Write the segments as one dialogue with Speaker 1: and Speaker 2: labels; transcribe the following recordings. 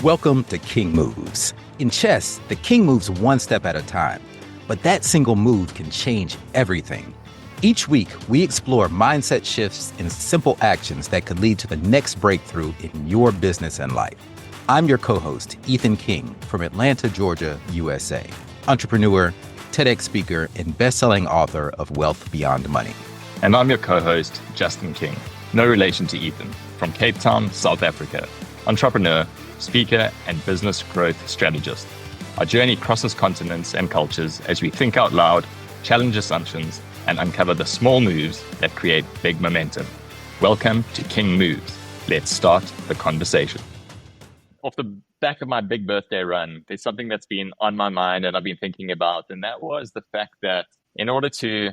Speaker 1: Welcome to King Moves. In chess, the king moves one step at a time, but that single move can change everything. Each week, we explore mindset shifts and simple actions that could lead to the next breakthrough in your business and life. I'm your co-host, Ethan King, from Atlanta, Georgia, USA. Entrepreneur, TEDx speaker, and best-selling author of Wealth Beyond Money.
Speaker 2: And I'm your co-host, Justin King, no relation to Ethan, from Cape Town, South Africa. Entrepreneur, speaker, and business growth strategist. Our journey crosses continents and cultures as we think out loud, challenge assumptions, and uncover the small moves that create big momentum. Welcome to King Moves. Let's start the conversation. Off the back of my big birthday run, there's something that's been on my mind and I've been thinking about, and that was the fact that in order to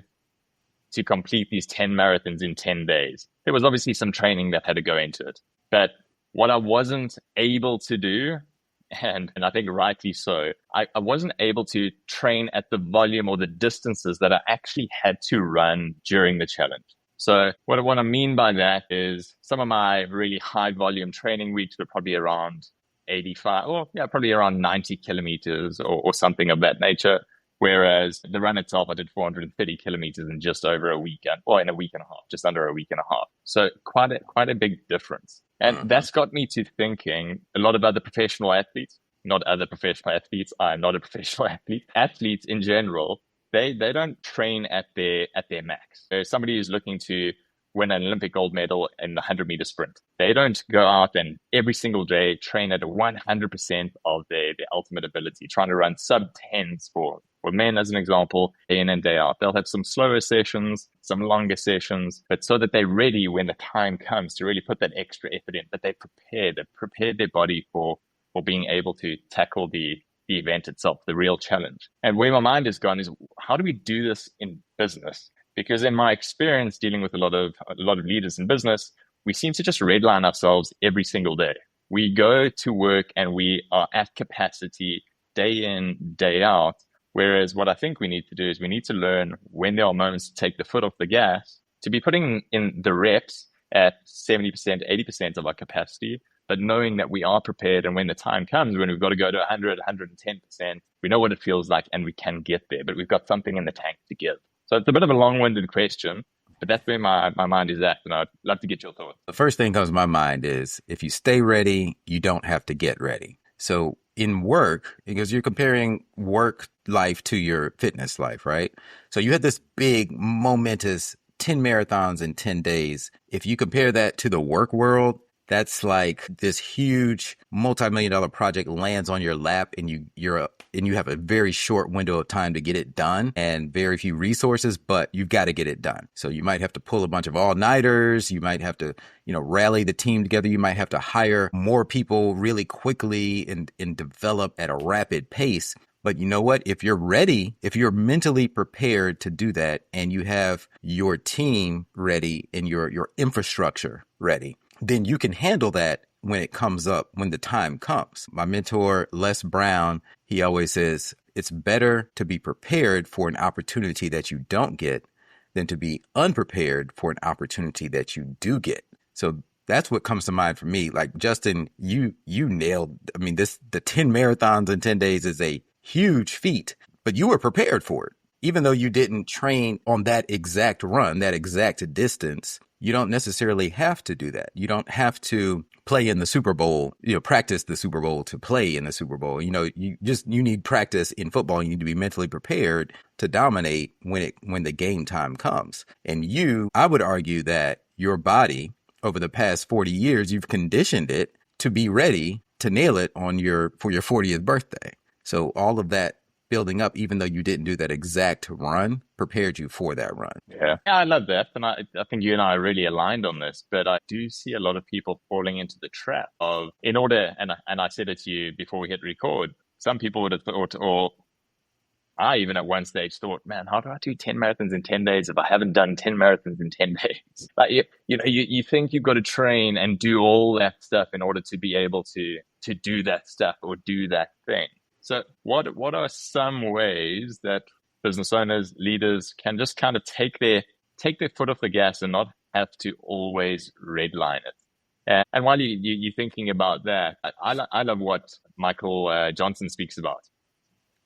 Speaker 2: complete these 10 marathons in 10 days, there was obviously some training that had to go into it. But what I wasn't able to do, and I think rightly so, I wasn't able to train at the volume or the distances that I actually had to run during the challenge. So what I mean by that is some of my really high volume training weeks were probably around 90 kilometers or something of that nature. Whereas the run itself, I did 430 kilometers in just over a weekend, or in a week and a half, just under a week and a half. So quite a big difference. And that's got me to thinking a lot about the professional athletes, not other professional athletes. I'm not a professional athlete. Athletes in general, they don't train at their max. There's somebody who's looking to win an Olympic gold medal in the 100-meter sprint. They don't go out and every single day train at 100% of their ultimate ability, trying to run sub-10s for men, as an example, day in and day out. They'll have some slower sessions, some longer sessions, but so that they're ready when the time comes to really put that extra effort in, that they've prepared their body for being able to tackle the event itself, the real challenge. And where my mind has gone is, how do we do this in business? Because in my experience dealing with a lot of leaders in business, we seem to just redline ourselves every single day. We go to work and we are at capacity day in, day out. Whereas what I think we need to do is we need to learn when there are moments to take the foot off the gas, to be putting in the reps at 70%, 80% of our capacity, but knowing that we are prepared, and when the time comes, when we've got to go to 100, 110%, we know what it feels like and we can get there, but we've got something in the tank to give. So it's a bit of a long-winded question, but that's where my mind is at, and I'd love to get your thoughts.
Speaker 1: The first thing that comes to my mind is, if you stay ready, you don't have to get ready. So in work, because you're comparing work life to your fitness life, right? So you had this big, momentous 10 marathons in 10 days. If you compare that to the work world, that's like this huge multi-million-dollar project lands on your lap, and you have a very short window of time to get it done and very few resources, but you've got to get it done. So you might have to pull a bunch of all-nighters. You might have to, rally the team together. You might have to hire more people really quickly and develop at a rapid pace. But you know what? If you're ready, if you're mentally prepared to do that, and you have your team ready and your infrastructure ready, then you can handle that when it comes up, when the time comes. My mentor, Les Brown, he always says, it's better to be prepared for an opportunity that you don't get than to be unprepared for an opportunity that you do get. So that's what comes to mind for me. Like, Justin, you nailed, the 10 marathons in 10 days is a huge feat, but you were prepared for it. Even though you didn't train on that exact run, that exact distance, you don't necessarily have to do that. You don't have to play in the Super Bowl, practice the Super Bowl to play in the Super Bowl. You need practice in football. You need to be mentally prepared to dominate when the game time comes. And I would argue that your body, over the past 40 years, you've conditioned it to be ready to nail it for your 40th birthday. So all of that building up, even though you didn't do that exact run, prepared you for that run.
Speaker 2: Yeah, I love that. And I think you and I are really aligned on this, but I do see a lot of people falling into the trap of, and I said it to you before we hit record, some people would have thought, or I even at one stage thought, man, how do I do 10 marathons in 10 days if I haven't done 10 marathons in 10 days? Like, you think you've got to train and do all that stuff in order to be able to do that stuff or do that thing. So what are some ways that business owners, leaders can just take their foot off the gas and not have to always redline it? And while you're thinking about that, I love what Michael Johnson speaks about,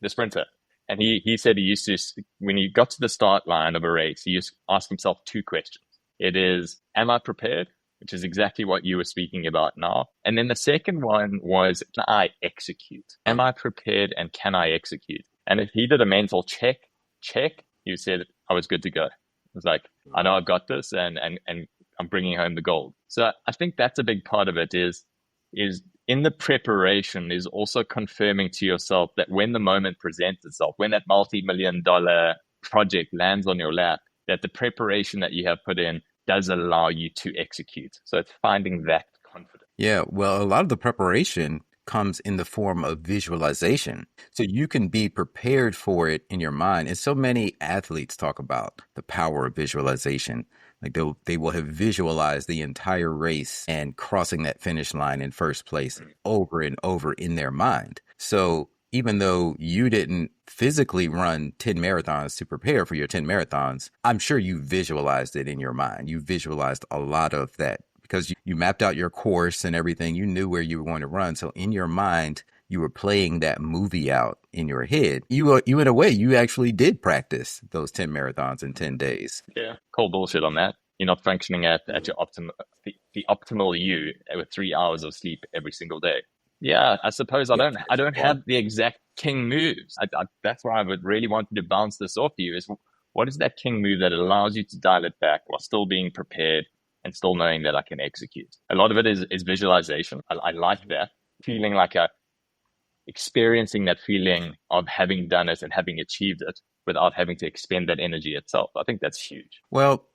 Speaker 2: the sprinter. And he said he used to, when he got to the start line of a race, he used to ask himself two questions. It is, am I prepared? Which is exactly what you were speaking about now. And then the second one was, can I execute? Am I prepared and can I execute? And if he did a mental check, you said, I was good to go. It was like, I know I've got this and I'm bringing home the gold. So I think that's a big part of it is in the preparation is also confirming to yourself that when the moment presents itself, when that multi-million-dollar project lands on your lap, that the preparation that you have put in does allow you to execute. So it's finding that confidence.
Speaker 1: Yeah, well, a lot of the preparation comes in the form of visualization. So you can be prepared for it in your mind. And so many athletes talk about the power of visualization. Like they will have visualized the entire race and crossing that finish line in first place over and over in their mind. So even though you didn't physically run 10 marathons to prepare for your 10 marathons, I'm sure you visualized it in your mind. You visualized a lot of that because you mapped out your course and everything. You knew where you were going to run. So in your mind, you were playing that movie out in your head. You in a way, you actually did practice those 10 marathons in 10 days.
Speaker 2: Yeah. Call bullshit on that. You're not functioning at your the optimal you with 3 hours of sleep every single day. Yeah, I suppose I don't have the exact king moves. That's why I would really want to bounce this off you is what is that king move that allows you to dial it back while still being prepared and still knowing that I can execute. A lot of it is visualization. I like that. Feeling like experiencing that feeling of having done it and having achieved it without having to expend that energy itself. I think that's huge.
Speaker 1: Well,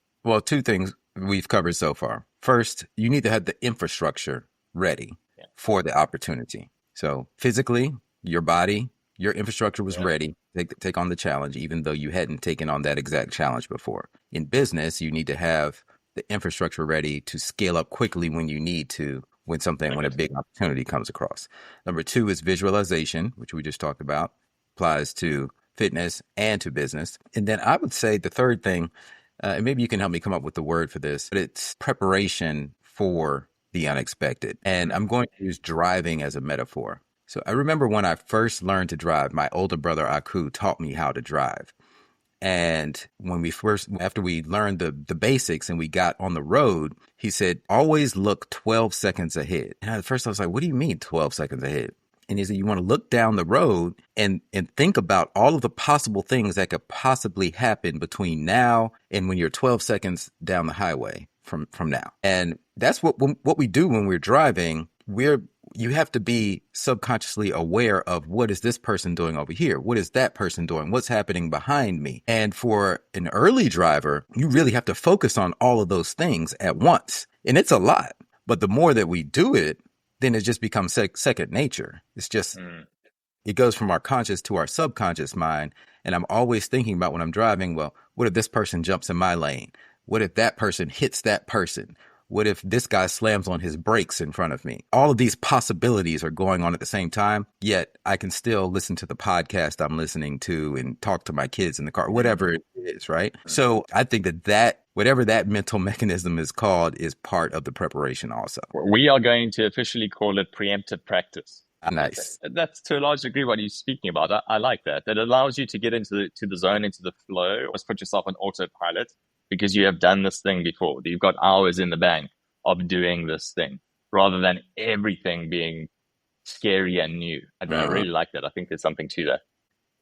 Speaker 1: two things we've covered so far. First, you need to have the infrastructure ready for the opportunity. So physically, your body, your infrastructure was ready to take on the challenge, even though you hadn't taken on that exact challenge before. In business, you need to have the infrastructure ready to scale up quickly when you need to, when a big opportunity comes across. Number two is visualization, which we just talked about, applies to fitness and to business. And then I would say the third thing, and maybe you can help me come up with the word for this, but it's preparation for the unexpected. And I'm going to use driving as a metaphor. So I remember when I first learned to drive, my older brother Aku taught me how to drive. And after we learned the basics and we got on the road, he said, always look 12 seconds ahead. And at first I was like, what do you mean 12 seconds ahead? And he said, you want to look down the road and think about all of the possible things that could possibly happen between now and when you're 12 seconds down the highway from now. And that's what we do when we're driving. You have to be subconsciously aware of what is this person doing over here? What is that person doing? What's happening behind me? And for an early driver, you really have to focus on all of those things at once. And it's a lot. But the more that we do it, then it just becomes second nature. It's just, it goes from our conscious to our subconscious mind. And I'm always thinking about when I'm driving, well, what if this person jumps in my lane? What if that person hits that person? What if this guy slams on his brakes in front of me? All of these possibilities are going on at the same time, yet I can still listen to the podcast I'm listening to and talk to my kids in the car, whatever it is, right? So I think that whatever that mental mechanism is called is part of the preparation also.
Speaker 2: We are going to officially call it preemptive practice.
Speaker 1: Nice.
Speaker 2: That's to a large degree what you're speaking about. I like that. That allows you to get into the zone, into the flow, or put yourself on autopilot because you have done this thing before. You've got hours in the bank of doing this thing rather than everything being scary and new. I really like that. I think there's something to that.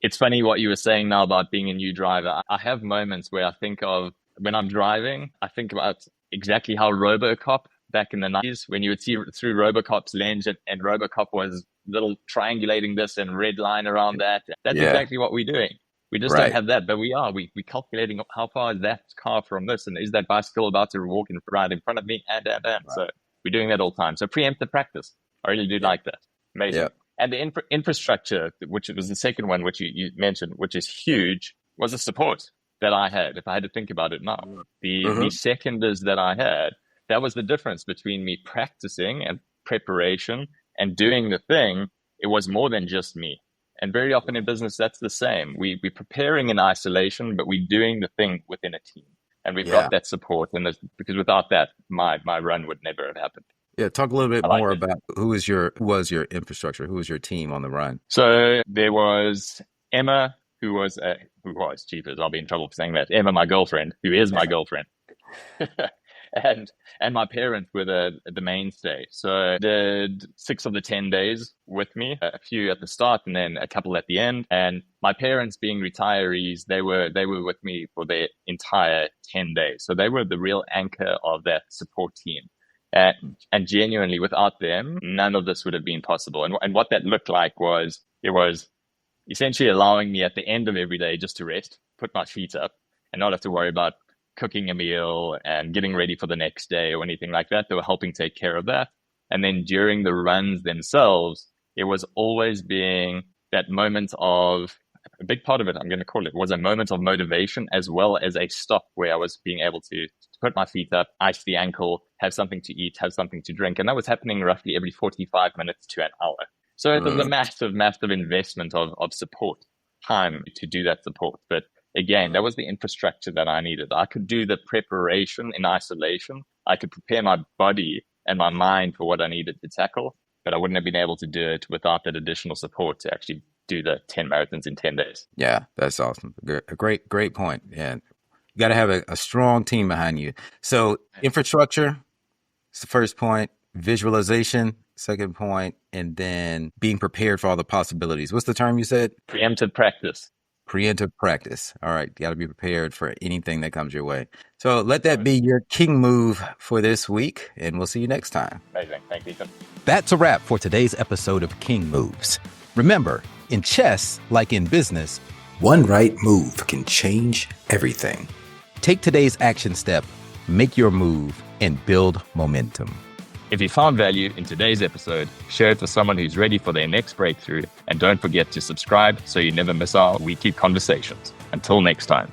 Speaker 2: It's funny what you were saying now about being a new driver. I have moments where I think of when I'm driving, I think about exactly how RoboCop back in the 90s, when you would see through RoboCop's lens and RoboCop was little triangulating this and red line around that. That's exactly what we're doing. We just don't have that, but we're calculating how far is that car from this, and is that bicycle about to walk right in front of me, and. Right. So we're doing that all the time. So preemptive practice. I really do like that. Amazing. Yeah. And the infrastructure, which was the second one, which you mentioned, which is huge, was the support that I had. If I had to think about it now, the seconders that I had, that was the difference between me practicing and preparation and doing the thing. It was more than just me. And very often in business, that's the same. We're preparing in isolation, but we're doing the thing within a team. And we've got that support. And because without that, my run would never have happened.
Speaker 1: Yeah, talk a little bit
Speaker 2: I liked
Speaker 1: more
Speaker 2: it.
Speaker 1: about who was your infrastructure, who was your team on the run.
Speaker 2: So there was Emma, who was cheapers. I'll be in trouble for saying that. Emma, my girlfriend, who is my girlfriend. and and my parents were the mainstay. So I did 6 of the 10 days with me, a few at the start and then a couple at the end. And my parents, being retirees, they were with me for the entire 10 days. So they were the real anchor of that support team. And genuinely, without them, none of this would have been possible. And what that looked like was it was essentially allowing me at the end of every day just to rest, put my feet up, and not have to worry about cooking a meal and getting ready for the next day or anything like that. They were helping take care of that. And then during the runs themselves, it was always being that moment of a big part of it, I'm going to call it, was a moment of motivation as well as a stop where I was being able to put my feet up, ice the ankle, have something to eat, have something to drink. And that was happening roughly every 45 minutes to an hour. So it was a massive, massive investment of support, time to do that support. But again, that was the infrastructure that I needed. I could do the preparation in isolation. I could prepare my body and my mind for what I needed to tackle, but I wouldn't have been able to do it without that additional support to actually do the 10 marathons in 10 days.
Speaker 1: Yeah, that's awesome. A great point. And you got to have a strong team behind you. So infrastructure is the first point, visualization, second point, and then being prepared for all the possibilities. What's the term you said?
Speaker 2: Preemptive practice.
Speaker 1: Preemptive practice. All right. You got to be prepared for anything that comes your way. So let that be your king move for this week, and we'll see you next time.
Speaker 2: Amazing. Thanks, Ethan.
Speaker 1: That's a wrap for today's episode of King Moves. Remember, in chess, like in business, one right move can change everything. Take today's action step, make your move, and build momentum.
Speaker 2: If you found value in today's episode, share it with someone who's ready for their next breakthrough. And don't forget to subscribe so you never miss our weekly conversations. Until next time.